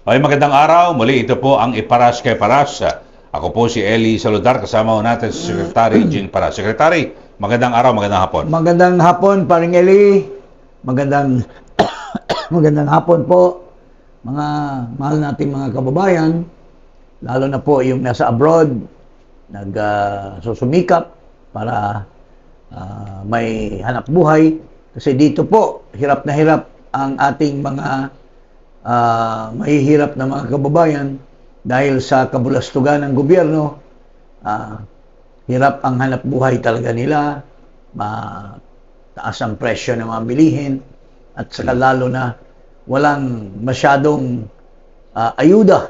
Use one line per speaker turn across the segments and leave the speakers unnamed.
Okay, magandang araw. Muli ito po ang Iparas kay Paras. Ako po si Eli Saludar, kasama ko natin si Secretary Jing Paras. Secretary, magandang araw, magandang hapon.
Magandang hapon, paring Eli. Magandang magandang hapon po, mga mahal nating mga kababayan, lalo na po yung nasa abroad, susumikap para may hanap buhay. Kasi dito po, hirap na hirap ang ating mga mahihirap na mga kababayan dahil sa kabulastugan ng gobyerno. Hirap ang hanap buhay talaga nila, mataas ang presyo ng mga bilihin, at saka lalo na walang masyadong ayuda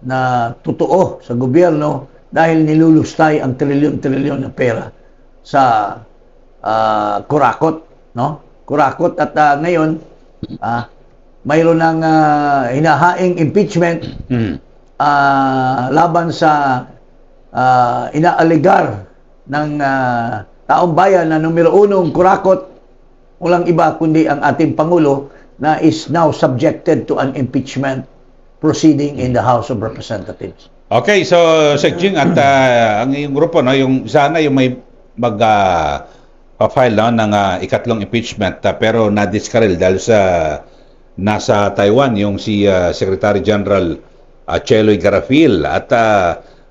na totoo sa gobyerno dahil nilulustay ang trilyon-trilyon na pera sa kurakot, no? Kurakot. At ngayon mayroon ng hinahaing impeachment laban sa inaaligar ng taong bayan na numero unong kurakot, walang iba kundi ang ating Pangulo, na is now subjected to an impeachment proceeding in the House of Representatives.
Okay, so Sec Jing at ang iyong grupo, no, yung sana yung may pa-file no, ng ikatlong impeachment, pero na-discarrel dahil sa nasa Taiwan yung si Secretary General Cheloy Garafil, at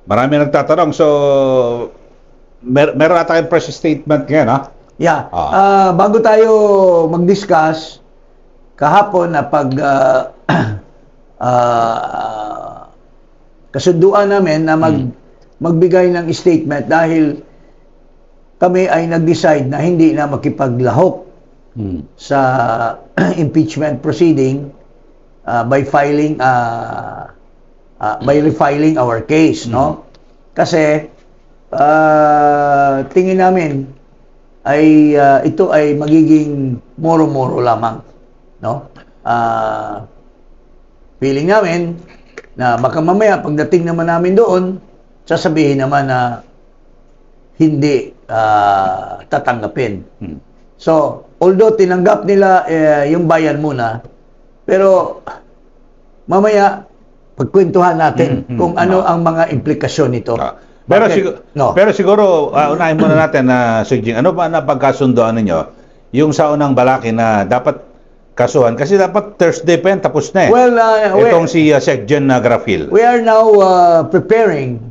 marami nagtatanong. So meron ata kayong press statement ngayon, ha?
Yeah. Bago tayo mag-discuss, kahapon na kasunduan namin na magbigay ng statement dahil kami ay nag-decide na hindi na makipaglahok sa impeachment proceeding by refiling our case, no? Kasi tingin namin ay ito ay magiging moro-moro lamang, no? Feeling namin na baka mamaya pagdating naman namin doon, sasabihin naman na hindi tatanggapin. So, although tinanggap nila yung bayan muna, pero mamaya pagkwentuhan natin kung ano ang mga implikasyon nito.
Pero siguro, unahin muna natin na Sir Jing, ano ba na pagkasundoan ninyo yung sa unang balaki na dapat kasuhan? Kasi dapat Thursday pa yan, tapos na eh.
Well,
itong si Sec Gen Garafil.
We are now preparing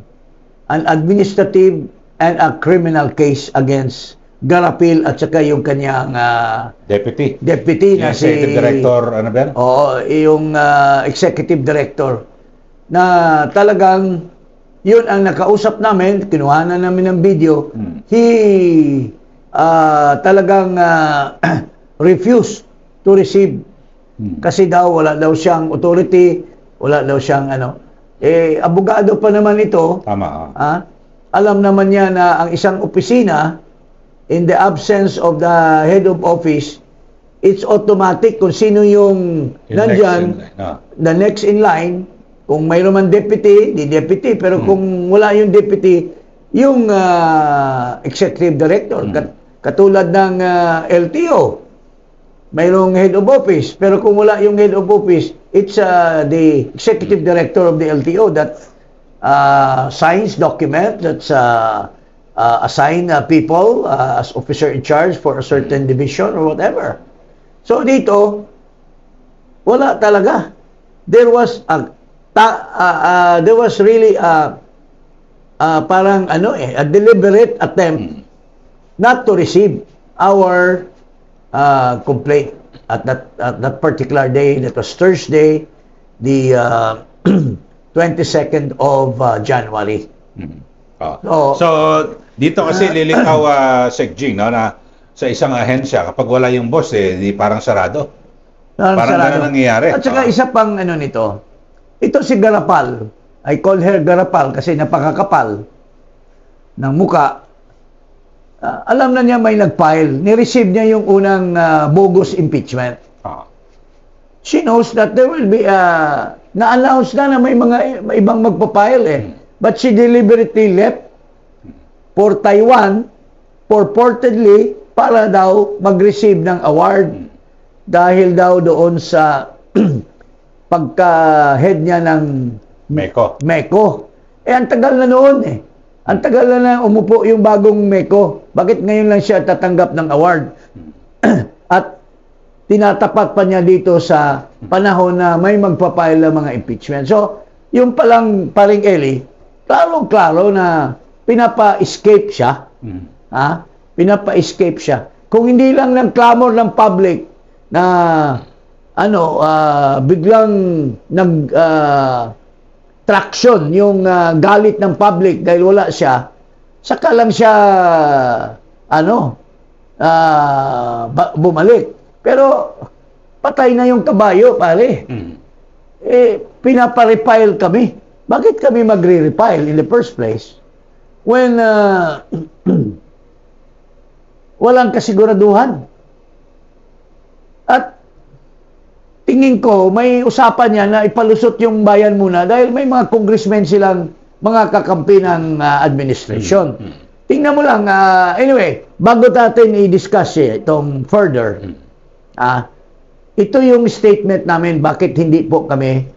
an administrative and a criminal case against Garapil at saka yung kanyang
Deputy
na si
Executive Director, ano ba yan?
Oo, yung Executive Director, na talagang yun ang nakausap namin, kinuhanan namin ng video. He talagang refused to receive kasi daw wala daw siyang authority, wala daw siyang abogado pa naman ito.
Tama.
Alam naman niya na ang isang opisina, in the absence of the head of office, it's automatic kung sino yung nandyan, the next in line. Kung mayroon man deputy, di deputy. Pero kung wala yung deputy, yung executive director. Katulad ng LTO, mayroong head of office. Pero kung wala yung head of office, it's the executive director of the LTO that signs document that's assign people as officer in charge for a certain division or whatever. So dito, wala talaga. There was really parang a deliberate attempt not to receive our complaint at that particular day. That was Thursday, the 22nd of January.
So dito kasi lilitaw Sec Jing, no, na sa isang ahensya kapag wala yung boss di parang sarado. Parang ganun nangyayari.
At saka isa pang nito. Ito si Garapal. I call her Garapal kasi napakakapal ng muka. Alam na niya may nag-file. Ni-receive niya yung unang bogus impeachment. She knows that there will be na-announce na may mga ibang magpa-file But she deliberately left for Taiwan purportedly para daw mag-receive ng award dahil daw doon sa pagka-head niya ng MECO. Ang tagal na noon eh. Ang tagal na umupo yung bagong MECO. Bakit ngayon lang siya tatanggap ng award? At tinatapat pa niya dito sa panahon na may magpapile ng mga impeachment. So, yung palang paring Eli, klaro-klaro na pinapa-escape siya. Pinapa-escape siya. Kung hindi lang ng clamor ng public na biglang traction yung galit ng public dahil wala siya, saka lang siya bumalik. Pero patay na yung kabayo, pare. Pinapa-refile kami. Bakit kami magre-refile in the first place when walang kasiguraduhan? At tingin ko, may usapan niya na ipalusot yung bayan muna dahil may mga congressmen silang mga kakampi ng administration. Tingnan mo lang, anyway, bago natin i-discuss itong further, ito yung statement namin bakit hindi po kami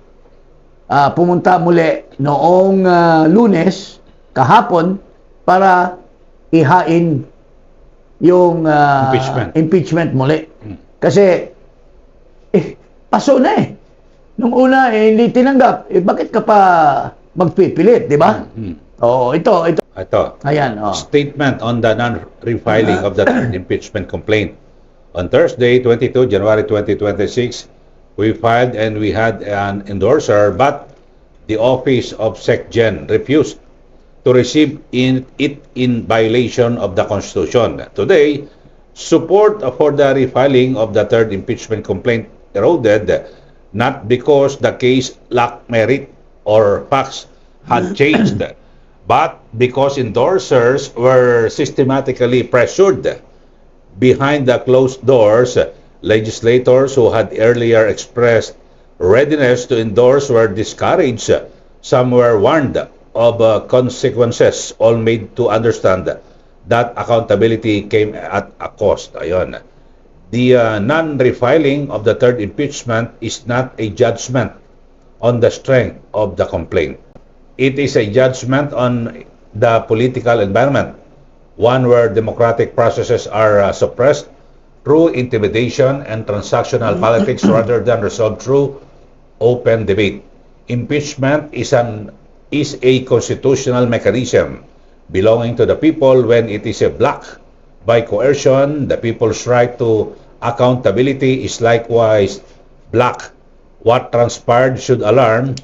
pumunta muli noong Lunes, kahapon, para ihain yung impeachment muli. Kasi, paso na eh. Nung una, hindi tinanggap. Bakit ka pa magpipilit, di ba? Oo, ito. Ayan,
Statement on the non-refiling of the third impeachment complaint. On Thursday, 22 January 2026, we filed and we had an endorser, but the Office of SecGen refused to receive it in violation of the Constitution. Today, support for the refiling of the third impeachment complaint eroded, not because the case lacked merit or facts had changed, but because endorsers were systematically pressured. Behind the closed doors, legislators who had earlier expressed readiness to endorse were discouraged. Some were warned of consequences, all made to understand that accountability came at a cost. Ayun. The non-refiling of the third impeachment is not a judgment on the strength of the complaint. It is a judgment on the political environment, one where democratic processes are suppressed through intimidation and transactional politics rather than resolved through open debate. Impeachment is a constitutional mechanism belonging to the people. When it is blocked by coercion, the people's right to accountability is likewise blocked. What transpired should alarm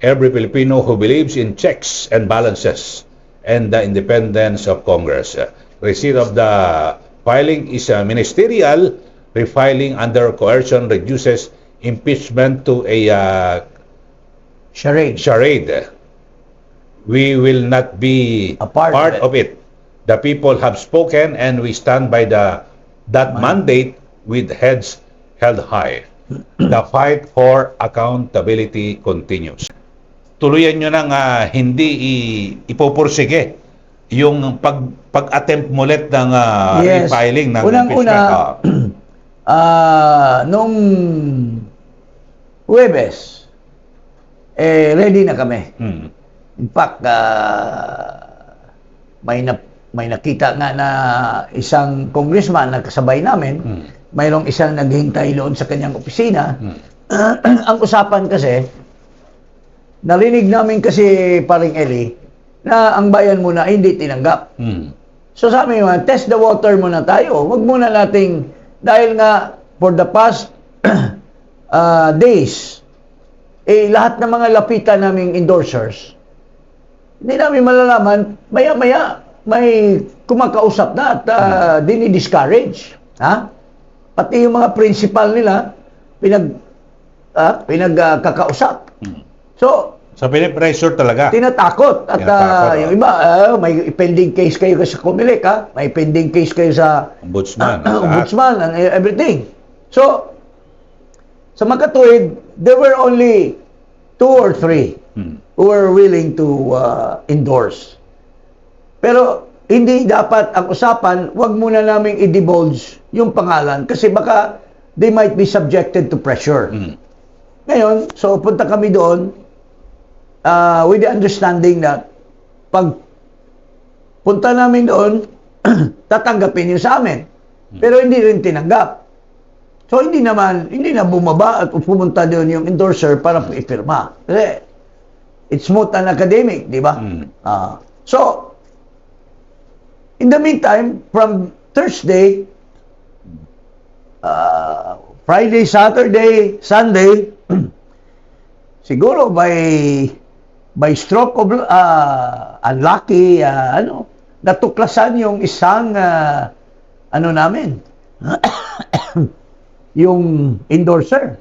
every Filipino who believes in checks and balances and the independence of Congress. Receipt of the filing is ministerial. Refiling under coercion reduces impeachment to a charade. We will not be
a part
of it. The people have spoken and we stand by that mandate with heads held high. The fight for accountability continues. Tuluyan nyo nang hindi ipopursige yung pag-attempt mulit ng refiling ng
Unang-una, nung Huwebes, ready na kami. In fact, may nakita nga na isang congressman na kasabay namin, mayroong isang naghintay doon sa kanyang opisina. Ang usapan kasi, narinig namin kasi paring Eli na ang bayan muna hindi tinanggap. So sabi mo, test the water muna tayo. Huwag muna nating, dahil nga for the past days, lahat ng mga lapitan naming endorsers, hindi namin malalaman, maya-maya may kumakausap na at dinidiscourage. Pati yung mga principal nila, pinagkakausap. So,
pinipressure talaga.
Tinatakot. At yung iba, may pending case kayo sa COMELEC, may pending case kayo sa ombudsman and everything. So, sa magkatuwid, there were only 2 or 3 who were willing to endorse. Pero, hindi dapat ang usapan, wag muna naming i-divulge yung pangalan kasi baka they might be subjected to pressure. Ngayon, so punta kami doon with the understanding that pag punta namin doon, tatanggapin yun sa amin. Pero hindi rin tinanggap. So hindi na bumaba at pumunta doon yung endorser para ipirma. Kasi it's smooth and academic, di ba? So, in the meantime, from Thursday, Friday, Saturday, Sunday, siguro by stroke of unlucky, natuklasan yung isang namin, yung endorser.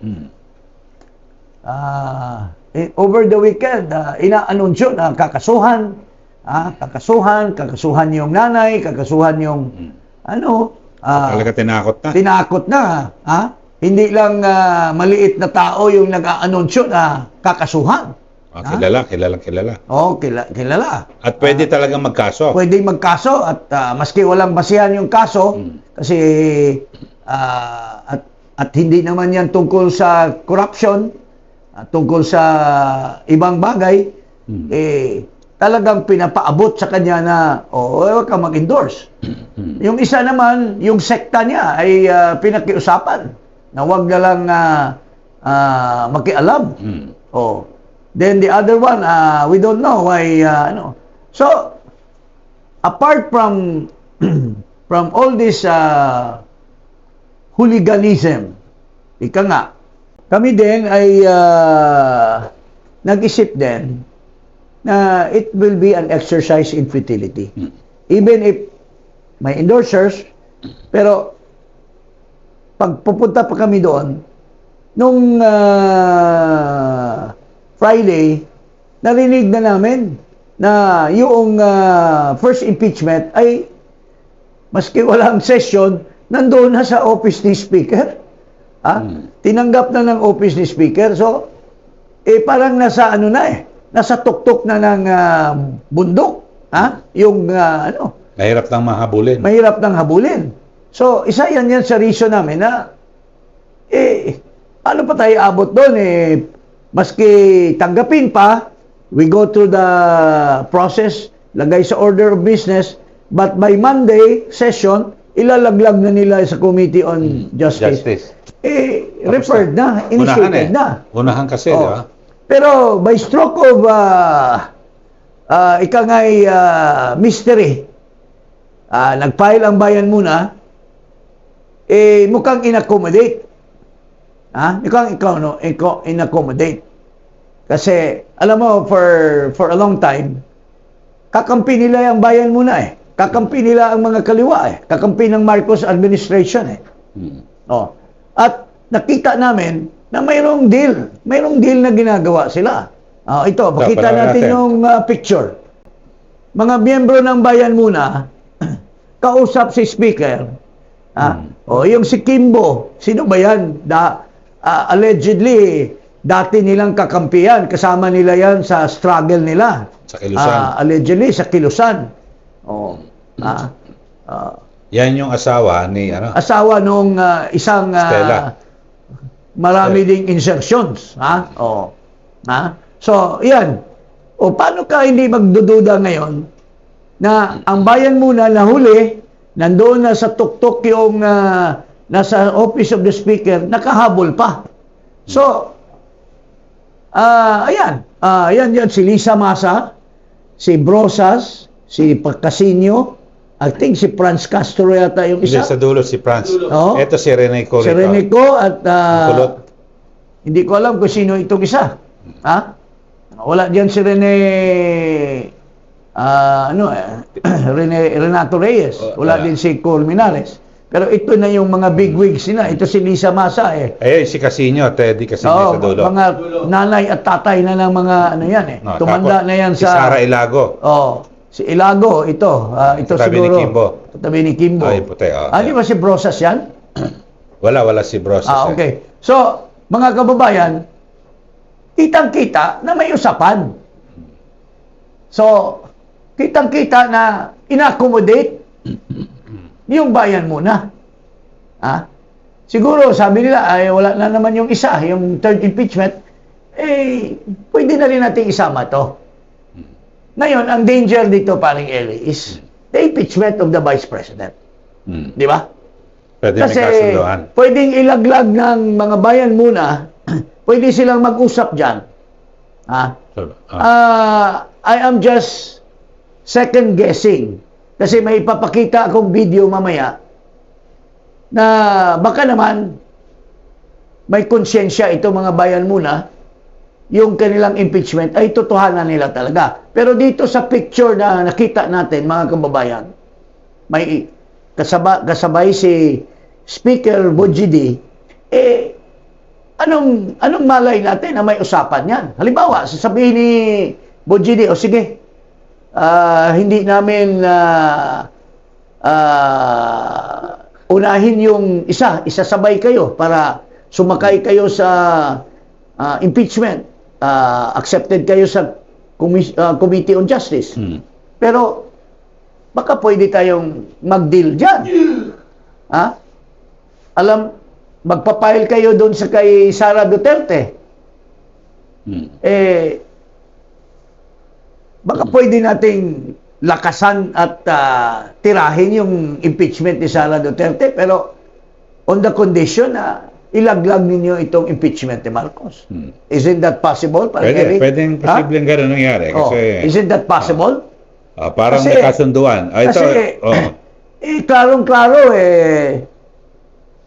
Over the weekend, ina-anunsyo na kakasuhan yung nanay, kakasuhan yung
Talaga tinakot na.
tinakot na. Hindi lang maliit na tao yung nag-aanunsyo na kakasuhan.
Kilala.
Kilala.
At pwede talagang magkaso.
Pwede magkaso at maski walang basihan yung kaso kasi at hindi naman yan tungkol sa corruption, tungkol sa ibang bagay, talagang pinapaabot sa kanya na huwag ka mag-endorse. Yung isa naman, yung sekta niya ay pinakiusapan na huwag na lang makialam. Then the other one, we don't know why, So, apart from from all this hooliganism, ika nga, kami din ay nag-isip din na it will be an exercise in futility. Even if may endorsers, pero pag pupunta pa kami doon, nung Friday, narinig na namin na yung first impeachment ay maski walang session, nandoon na sa office ni Speaker. Tinanggap na ng office ni Speaker. So, parang nasa nasa tuktok na ng bundok. Yung
Mahirap nang mahabulin.
Mahirap nang habulin. So, isa yan sa reason namin na ano pa tayo abot doon maski tanggapin pa, we go through the process, lagay sa order of business, but by Monday session, ilalaglag na nila sa Committee on Justice. Referred na, initiated na.
Unahan kasi, di ba?
Pero by stroke of mystery, nag-file ang bayan muna, mukhang inaccommodate. Mukhang inaccommodate. Kasi, alam mo, for a long time, kakampi nila ang bayan muna Kakampi nila ang mga kaliwa Kakampi ng Marcos administration At nakita namin na mayroong deal. Mayroong deal na ginagawa sila. Ito, pakita natin yung picture. Mga miyembro ng bayan muna, kausap si Speaker. Yung si Kimbo, sino ba yan? Allegedly, dati nilang kakampiyan, kasama nila yan sa struggle nila.
Sa Kilusan.
Allegedly, sa Kilusan.
Yan yung asawa ni,
Asawa nung isang
Stella.
marami ding insertions. So, yan. Paano ka hindi magdududa ngayon na ang bayan muna nahuli, nandoon na sa tuktok yung nasa office of the Speaker, nakahabol pa. So, ayan. Yan si Lisa Masa, si Brosas, si Pacasino, I think si Franz Castro yata yung isa.
Sa dulo si Franz. Ito si Rene Co.
Si Rene Co. At
Kulot.
hindi ko alam kung sino itong isa. Wala diyan si Rene Renato Reyes. Wala din si Colmenares. Pero ito na yung mga bigwigs nila. Ito si Lisa Masa
si Casino, Teddy Casino sa dulo.
Mga nanay at tatay na ng mga tumanda na yan
si
sa...
Sara Ilago.
Si Ilago, ito. Ito
Tabi
siguro.
ni Kimbo.
Tabi ni Kimbo.
Puti.
Di ba si Brosas yan?
Wala si Brosas.
Okay. So, mga kababayan, kitang-kita na may usapan. So, kitang-kita na ina-accommodate yung bayan muna. siguro sabi nila ay wala na naman yung isa, yung third impeachment, pwede na rin nating isama to. Ngayon, ang danger dito, paring Eli, is the impeachment of the Vice President. Di ba?
Pwede
Kasi
may kasunduan.
pwedeng ilaglag ng mga bayan muna, pwede silang mag-usap dyan. I am just second guessing. Kasi may ipapakita akong video mamaya na baka naman may konsyensya ito mga bayan muna, yung kanilang impeachment ay totohanan nila talaga. Pero dito sa picture na nakita natin, mga kababayan, may kasabay si Speaker Bojidi, anong malay natin na may usapan yan? Halimbawa, sasabihin ni Bojidi, o sige, hindi namin unahin yung isasabay kayo para sumakay kayo sa impeachment, accepted kayo sa Committee on Justice. Pero baka pwede tayong mag-deal dyan. Magpapile kayo doon sa kay Sara Duterte. Baka pwede nating lakasan at tirahin yung impeachment ni Sara Duterte, pero on the condition na ilaglag ninyo itong impeachment ni Marcos. Isn't that possible?
Pwedeng posibleng gano'n nangyari. Kasi,
isn't that possible?
Parang may kasunduan.
Klarong-klaro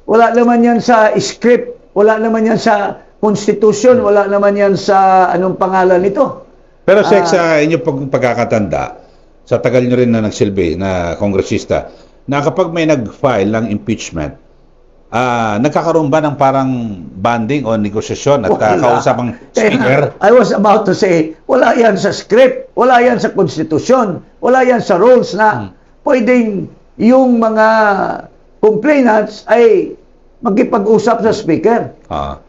wala naman yan sa script, wala naman yan sa constitution, wala naman yan sa anong pangalan nito.
Pero sa inyo pagkakatanda, sa tagal nyo rin na nagsilbi na kongresista, na kapag may nag-file ng impeachment, nagkakaroon ba ng parang banding o negosasyon at kausapang speaker?
I was about to say, wala yan sa script, wala yan sa konstitusyon, wala yan sa rules na pwedeng yung mga complainants ay magkipag-usap sa speaker.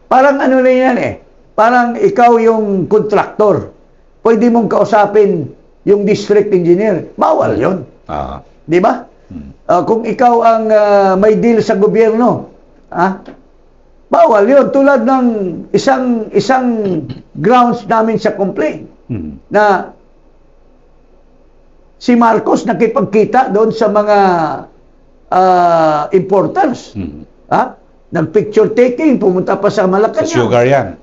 Parang ano na yan parang ikaw yung contractor. Pwede mong kausapin yung district engineer. Bawal yun. Di ba? Kung ikaw ang may deal sa gobyerno, bawal yun. Tulad ng isang grounds namin sa complaint na si Marcos nakipagkita doon sa mga importers. Nag-picture taking, pumunta pa sa Malacanang.
Sa sugar yan.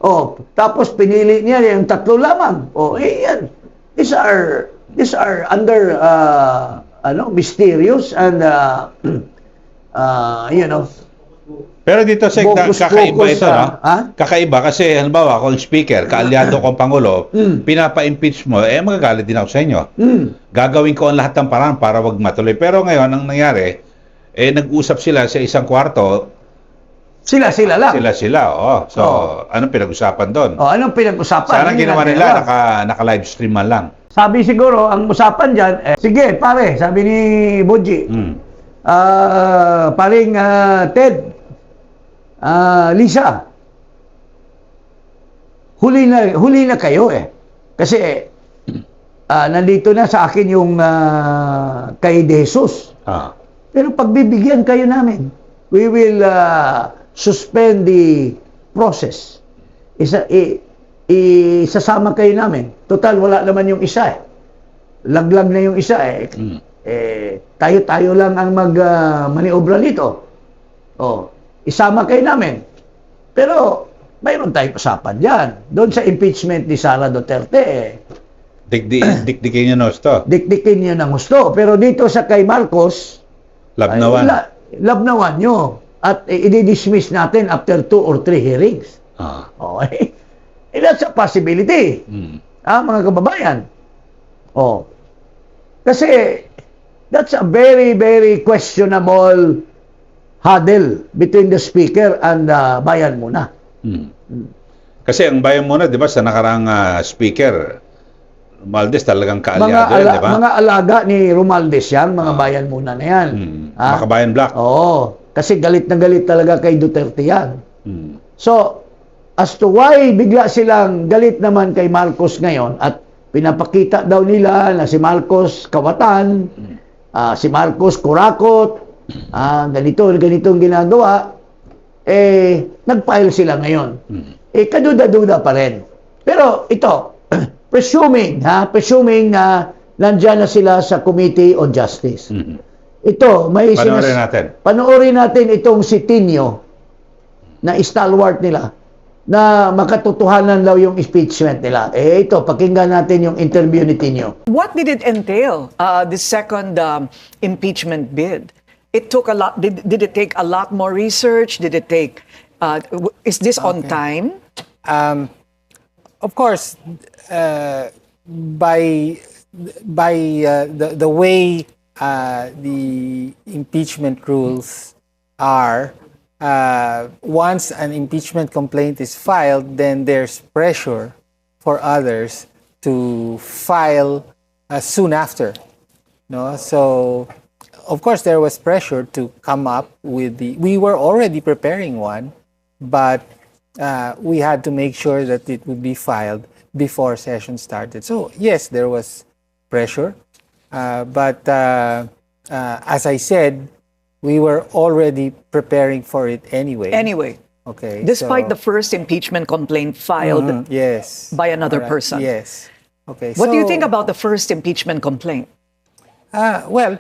Tapos pinili niya yung 3 lamang. Yan. These are under mysterious and
Pero dito sa kakaiba ito, no? Kakaiba kasi halimbawa kung speaker, kaalyado kong pangulo, pinapa-impeach mo, magagalit din ako sa inyo. Gagawin ko ang lahat ng paraan para wag matuloy. Pero ngayon ang nangyari, nag-usap sila sa isang kwarto.
Sila lang.
Sila. So, anong pinag-usapan doon?
Anong pinag-usapan?
Sana ginawa nila, naka-live stream man lang.
Sabi siguro, ang usapan dyan, sige, pare, sabi ni Boji, paring Ted, Lisa, huli na kayo Kasi, nandito na sa akin yung kay De Jesus. Pero pagbibigyan kayo namin, we will suspend the process. Isasama kayo namin. Total, wala naman yung isa Laglag na yung isa tayo lang ang maniobra nito. Isama kayo namin. Pero, mayroon tayong usapan dyan. Doon sa impeachment ni Sara Duterte
Dikdikin niyo ng gusto.
Dikdikin niyo ng gusto. Pero dito sa kay Marcos, labnawan nyo. At i-dismiss natin after 2 or 3 hearings. Okay? That's a possibility. Mga kababayan. Kasi that's a very, very questionable huddle between the speaker and bayan muna.
Kasi ang bayan muna, di ba, sa nakarang speaker, Romualdez talagang kaalyado yan, di ba? Mga
alaga ni Romualdez yan, mga bayan muna na yan.
Makabayan Black.
Kasi galit na galit talaga kay Duterte yan. So, as to why bigla silang galit naman kay Marcos ngayon at pinapakita daw nila na si Marcos kawatan, si Marcos kurakot, ganitong ginagawa, nag-file sila ngayon.
Mhm.
Kaduda-duda pa rin. Pero ito, presuming na nandyan na sila sa Committee on Justice.
Mhm.
Ito, may
Panoorin natin.
Panoorin natin itong si Tinio na stalwart nila na makatotohanan daw yung impeachment nila. Ito, pakinggan natin yung interview ni Tinio.
What did it entail, the second impeachment bid? It took a lot. Did it take a lot more research? Did it take? Is this on time?
Of course, by the way the impeachment rules are, once an impeachment complaint is filed, then there's pressure for others to file soon after. No, so of course there was pressure to come up with the. We were already preparing one, but we had to make sure that it would be filed before session started. So yes, there was pressure, but as I said, we were already preparing for it anyway.
Anyway,
Okay.
despite the first impeachment complaint filed
yes
by another
Alright,
person.
Yes. Okay.
What do you
so,
think about the first impeachment complaint?
Well,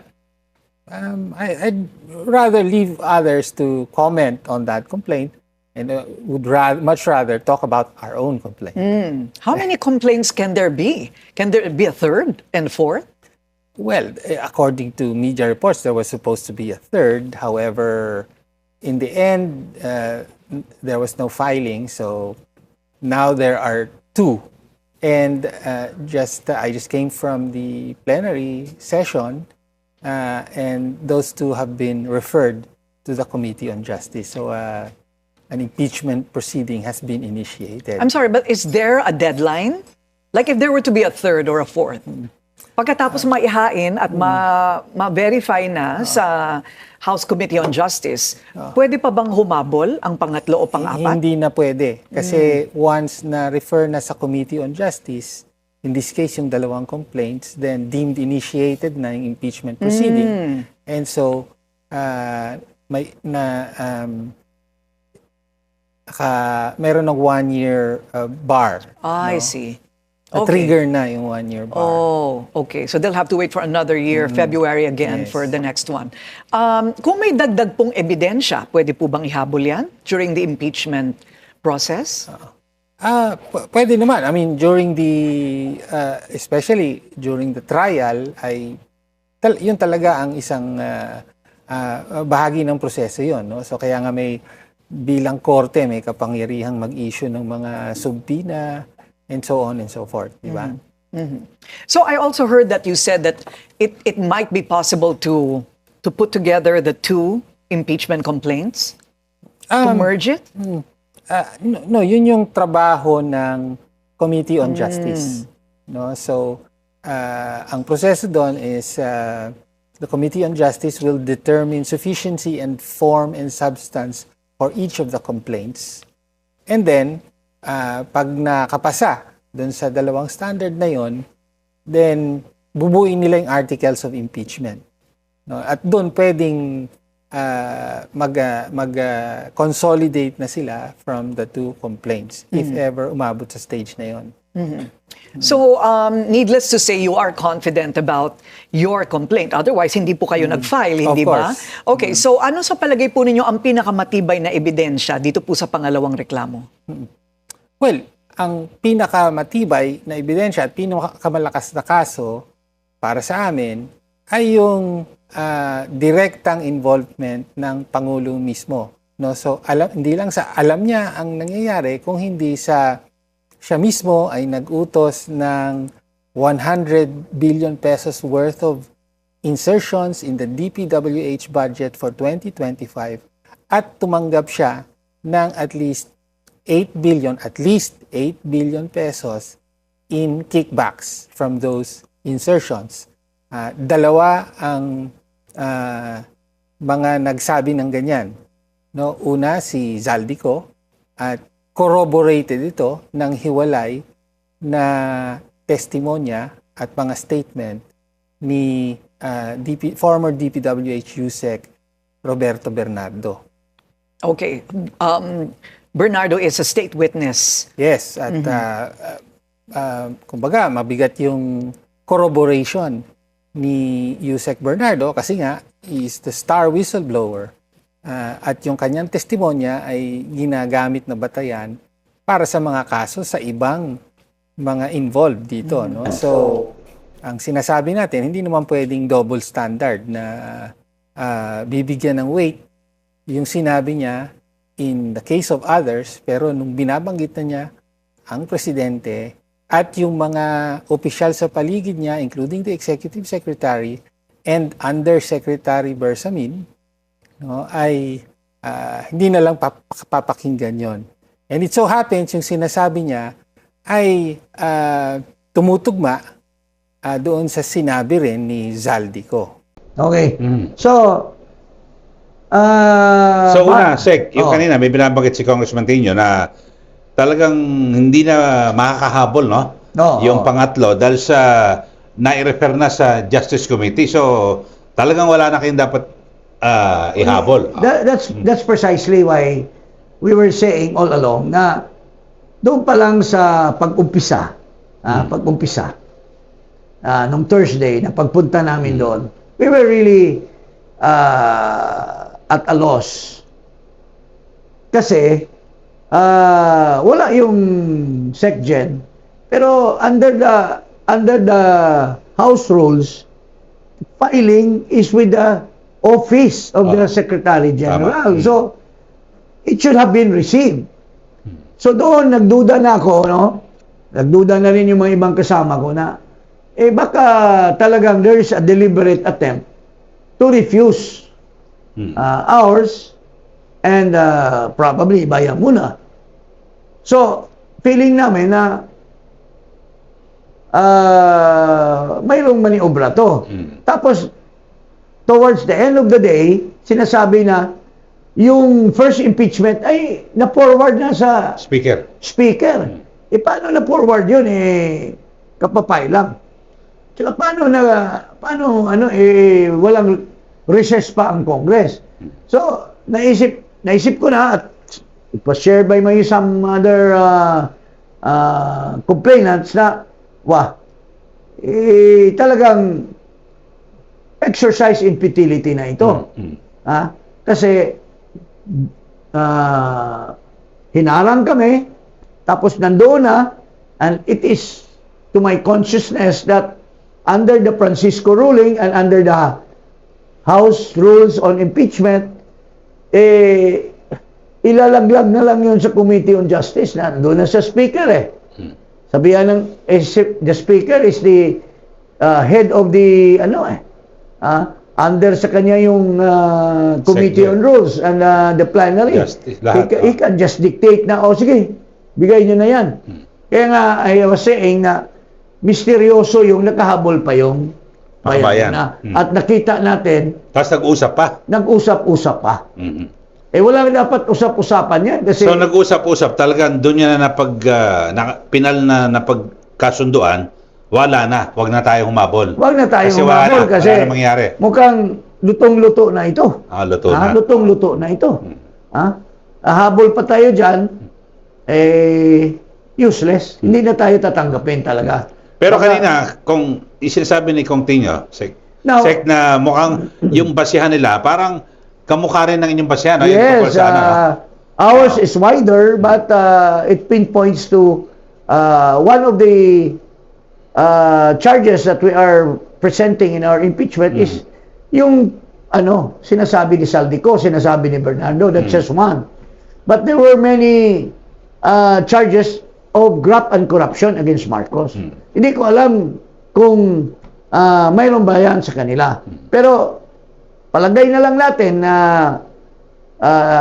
I'd rather leave others to comment on that complaint, and would much rather talk about our own complaint.
How many complaints can there be? Can there be a third and fourth?
Well, according to media reports, there was supposed to be a third. However, in the end, there was no filing, so now there are two. And I just came from the plenary session, and those two have been referred to the Committee on Justice. So an impeachment proceeding has been initiated.
I'm sorry, but is there a deadline? Like if there were to be a third or a fourth, pagkatapos maihain at ma-verify na sa House Committee on Justice, pwede pa bang humabol ang pangatlo o pang-apat?
Hindi na pwede. Kasi once na refer na sa Committee on Justice, in this case yung dalawang complaints, then deemed initiated na yung impeachment proceeding. And so, meron ng 1-year bar.
I see.
Trigger na yung 1-year bar.
Oh, okay. So they'll have to wait for another year, February again,
Yes.
for the next one. Kung may dagdag pong ebidensya, pwede po bang ihabol yan during the impeachment process?
Pwede naman. I mean, during especially during the trial, yun talaga ang isang bahagi ng proseso yun. No? So kaya nga bilang korte, may kapangyarihang mag-issue ng mga subpoena, and so on and so forth, di ba?
So I also heard that you said that it might be possible to put together the two impeachment complaints, to merge it?
No, yun yung trabaho ng Committee on Justice. No, so ang proseso doon is the Committee on Justice will determine sufficiency and form and substance for each of the complaints. And then pag nakapasa doon sa dalawang standard na yon, then bubuin nila yung articles of impeachment. No? At doon pwedeng mag-consolidate na sila from the two complaints if ever umabot sa stage na yon.
So, needless to say, you are confident about your complaint. Otherwise, hindi po kayo nag-file, hindi ba?
course.
Okay, so ano sa palagay po ninyo ang pinakamatibay na ebidensya dito po sa pangalawang reklamo?
Well, ang pinakamatibay na ebidensya at pinakamalakas na kaso para sa amin ay yung direktang involvement ng Pangulo mismo. No? So, hindi lang sa alam niya ang nangyayari, kung hindi siya mismo ay nag-utos ng 100 billion pesos worth of insertions in the DPWH budget for 2025 at tumanggap siya ng at least 8 billion pesos in kickbacks from those insertions. Dalawa ang mga nagsabi ng ganyan. No? Una, si Zaldico, at corroborated ito ng hiwalay na testimonya at mga statement ni former DPWH USEC Roberto Bernardo.
Okay. Bernardo is a state witness.
Yes, at kumbaga mabigat yung corroboration ni Yusek Bernardo kasi nga he is the star whistleblower at yung kanyang testimonya ay ginagamit na batayan para sa mga kaso sa ibang mga involved dito, no? So ang sinasabi natin, hindi naman pwedeng double standard na bibigyan ng weight yung sinabi niya in the case of others, pero nung binabanggit na niya ang presidente at yung mga opisyal sa paligid niya, including the executive secretary and undersecretary Bersamin, no, ay hindi na lang papakinggan yon. And it so happens, yung sinasabi niya ay tumutugma doon sa sinabi rin ni Zaldico.
Okay.
Mm.
So,
Una, Sec, yung kanina may binabanggit si Congressman Tino na talagang hindi na makakahabol, no? Yung pangatlo dahil sa nai-refer na sa Justice Committee. So, talagang wala na kayong dapat ihabol.
That's precisely why we were saying all along na doon pa lang sa pag-umpisa, nung Thursday na pagpunta namin doon, we were really at a loss. Kasi wala yung SecGen, pero under the House rules, filing is with the office of the Secretary General. So it should have been received. So doon nagduda na ako, no? Nagduda na rin yung mga ibang kasama ko na baka talagang there is a deliberate attempt to refuse ours and probably bayan muna. So, feeling namin na mayroong maniobra to. Tapos, towards the end of the day, sinasabi na yung first impeachment ay na-forward na sa
Speaker.
Paano na-forward yun? Kapapay lang. Tsaka walang recess pa ang Congress. So, naisip ko na at it was shared by some other complainants na, talagang exercise in futility na ito. Kasi, hinarang kami, tapos nandoon na, and it is to my consciousness that under the Francisco ruling and under the House rules on impeachment, ilalaglag na lang yun sa Committee on Justice. Nandun na sa Speaker Sabihan ng, the Speaker is the head of the, under sa kanya yung Committee on Rules and the plenary.
Justice, lahat,
He can just dictate na, sige, bigay nyo na yan. Kaya nga, I was saying na misteryoso yung nakahabol pa yung
bayan.
At nakita natin,
Tapos nag-usap pa.
nag-usap-usap pa. Wala dapat usap-usapan yan. Kasi,
So nag-usap-usap, talagang doon niya na pinal na napagkasunduan, wala na, wag na tayo humabol.
wag na tayo
Kasi
humabol kasi
wala na mangyari.
mukhang lutong-luto na ito.
Luto na.
Lutong-luto na ito. Habol pa tayo dyan, useless. Hindi na tayo tatanggapin talaga.
Pero kanina, kung isinasabi ni Kong Tino, Sec, na mukhang yung basihan nila, parang kamukha rin ng inyong basihan.
Yes, ours is wider, but it pinpoints to one of the charges that we are presenting in our impeachment is yung sinasabi ni Zaldico, sinasabi ni Bernardo, that's just one. But there were many charges of graft and corruption against Marcos. Hindi ko alam kung mayroon ba yan sa kanila. Pero palagay na lang natin na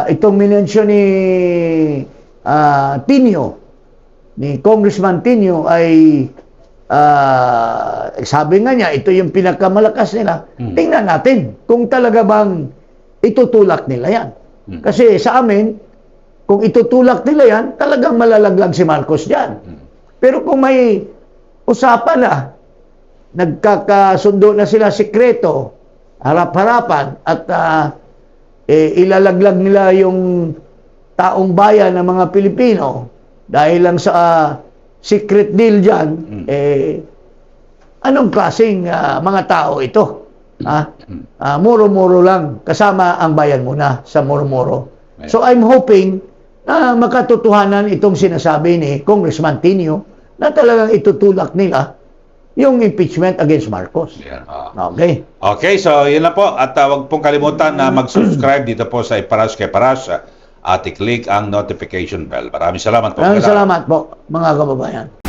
itong minensyon ni Tino, ni Congressman Tino ay sabi nga niya, ito yung pinakamalakas nila. Tingnan natin kung talaga bang itutulak nila yan. Kasi sa amin, kung itutulak nila yan, talagang malalaglag si Marcos dyan. Pero kung may usapan na, nagkakasundo na sila sikreto, harap-harapan, at ilalaglag nila yung taong bayan ng mga Pilipino dahil lang sa secret deal dyan, anong klaseng mga tao ito? Muro-muro lang, kasama ang bayan muna sa muro-muro. So I'm hoping na makatotohanan itong sinasabi ni Congressman Tinio na talagang itutulak nila yung impeachment against Marcos.
Yan,
Okay.
Okay, so yun lang po. At huwag pong kalimutan na mag-subscribe dito po sa Iparash kay Parash at i-click ang notification bell. Maraming salamat po.
Maraming salamat po, mga kababayan.